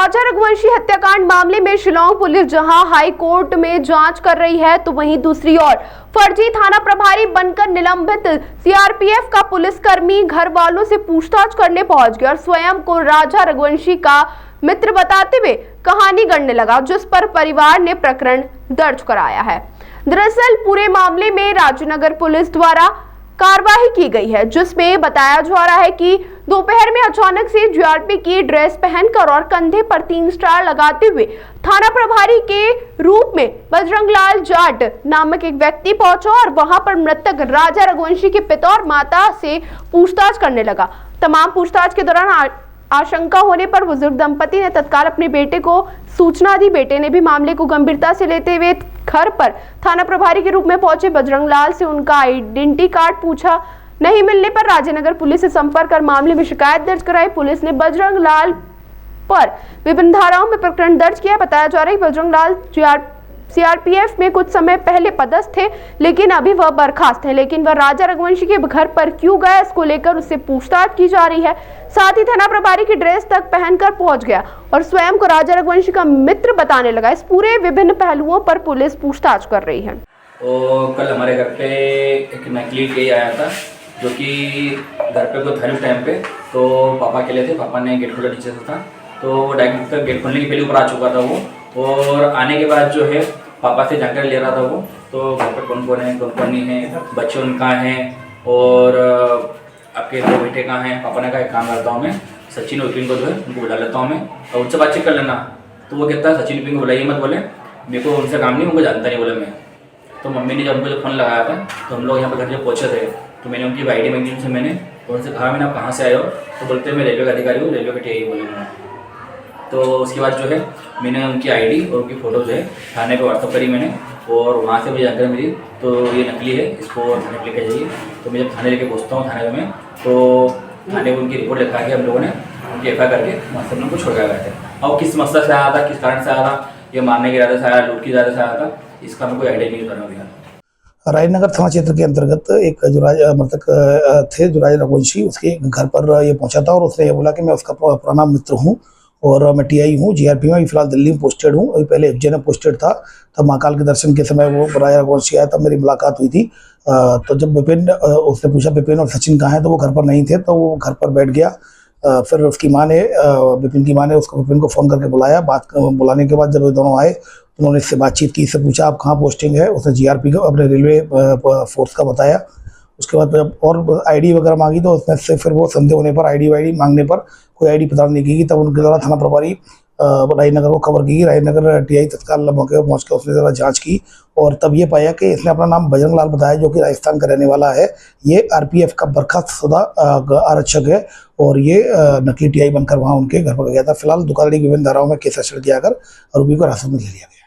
राजा रघुवंशी हत्याकांड मामले में शिलांग पुलिस जहां हाई कोर्ट में जांच कर रही है, तो वहीं दूसरी ओर फर्जी थाना प्रभारी बनकर निलंबित सीआरपीएफ का पुलिसकर्मी घर वालों से पूछताछ करने पहुंच गया और स्वयं को राजा रघुवंशी का मित्र बताते हुए कहानी गढ़ने लगा, जिस पर परिवार ने प्रकरण दर्ज कराया है। दरअसल पूरे मामले में राजनगर पुलिस द्वारा कार्रवाई की गई है, जिसमें बताया जा रहा है कि दोपहर में अचानक से जीआरपी की ड्रेस पहनकर और कंधे पर 3 स्टार लगाते हुए थाना प्रभारी के रूप में बजरंगलाल जाट नामक एक व्यक्ति पहुंचा और वहां पर मृतक राजा रघुवंशी के पिता और माता से पूछताछ करने लगा। तमाम पूछताछ के दौरान आशंका होने पर बुजुर्ग दंपति ने तत्काल अपने बेटे को सूचना दी। बेटे ने भी मामले को गंभीरता से लेते हुए घर पर थाना प्रभारी के रूप में पहुंचे बजरंगलाल से उनका आइडेंटिटी कार्ड पूछा। नहीं मिलने पर राजनगर पुलिस से संपर्क कर मामले में शिकायत दर्ज कराई। पुलिस ने बजरंगलाल पर विभिन्न धाराओं में प्रकरण दर्ज किया। बताया जा रहा है बजरंगलाल सीआरपीएफ में कुछ समय पहले पदस्थ थे, लेकिन अभी वह बर्खास्त है। लेकिन वह राजा रघुवंशी के घर पर क्यों गया, इसको लेकर उससे पूछताछ की जा रही है। साथ ही थाना प्रभारी की ड्रेस तक पहनकर पहुंच गया और स्वयं को राजा रघुवंशी का मित्र बताने लगा। इस पूरे विभिन्न पहलुओं पर पुलिस पूछताछ कर रही है। और कल हमारे घर पे एक नकली केस आया था, जो कि घर पे कोई था उस टाइम पे, तो पापा के लिए थे। पापा ने गेट खोला नीचे से था, तो वो डायरेक्ट गेट खोलने के पहले ऊपर आ चुका था वो। और आने के बाद जो है पापा से जानकारी ले रहा था वो, तो घर पे कौन कौन है, कौन कौन नहीं है, बच्चे उनका हैं और आपके 2 बेटे कहाँ हैं। पापा ने कहा एक काम करता हूँ मैं, सचिन और विपिन को जो है उनको बुला लेता हूँ मैं और उनसे बातचीत कर लेना। तो वो कहता है सचिन विपिन को बुलाइए मत, बोले मेरे को उनसे काम नहीं, उनको जानता नहीं बोले मैं। तो मम्मी ने जब उनको फ़ोन लगाया था, तो हम लोग यहाँ पर घर जब पहुँचे थे, तो मैंने उनकी आईडी मांगी उनसे। मैंने तो उनसे कहा मैंने आप कहाँ से आए हो, तो बोलते मैं रेलवे का अधिकारी हूँ, रेलवे का टीआई बोले मैं। तो उसके बाद जो है मैंने उनकी आईडी और उनकी फ़ोटो जो है थाने पे व्हाट्सअप करी मैंने, और वहाँ से मुझे जानकारी मिली तो ये नकली है, इसको थाने पे लेके जाइए। तो मैं जब थाने लेके पहुँचता हूँ थाने में, तो थाने में उनकी रिपोर्ट लिखा के हम लोगों ने उनकी एफ आई करके वहाँ से हम लोग को छोड़ गए थे। और किस मकसद से आया था, किस कारण से आया था, ये मारने के इरादे से आया, लूट के इरादे से आया था, इसका हमें कोई आइडिया नहीं करना भैया। राजनगर थाना क्षेत्र के अंतर्गत एक जो मृतक थे जो राजा रघुवंशी, उसके घर पर ये पहुंचा था और उसने ये बोला कि मैं उसका पुराना मित्र हूं और मैं टीआई हूं, जीआरपी में फिलहाल दिल्ली में पोस्टेड हूं। अभी पहले एफजे में पोस्टेड था। तब महाकाल के दर्शन के समय वो राजा रघुवंशी आया, तब मेरी मुलाकात हुई थी। तो जब विपिन, उसने पूछा विपिन और सचिन कहाँ हैं, तो वो घर पर नहीं थे, तो वो घर पर बैठ गया। फिर उसकी माँ ने, विपिन की माँ ने उसको विपिन को फ़ोन करके बुलाया। बुलाने के बाद जब वो दोनों आए, उन्होंने इससे बातचीत की, इससे पूछा आप कहाँ पोस्टिंग है, उसने जीआरपी का, अपने रेलवे फोर्स का बताया। उसके बाद जब और आईडी वगैरह मांगी, तो उसमें से फिर वो संदेह होने पर आईडी मांगने पर कोई आईडी प्रदान नहीं की। तब उनके द्वारा थाना प्रभारी राजनगर को खबर की। राजनगर टीआई तत्काल मौके पर पहुँच कर उसने ज़रा जाँच की और तब ये पाया कि इसने अपना नाम बजरंगलाल बताया, जो कि राजस्थान का रहने वाला है। ये आरपीएफ का बर्खास्तशुदा आरक्षक है और ये नकली टीआई बनकर वहाँ उनके घर पर गया था। फिलहाल दुकानदारी विभिन्न धाराओं में केस रजिस्टर किया कर आरोपी को हिरासत में ले लिया गया।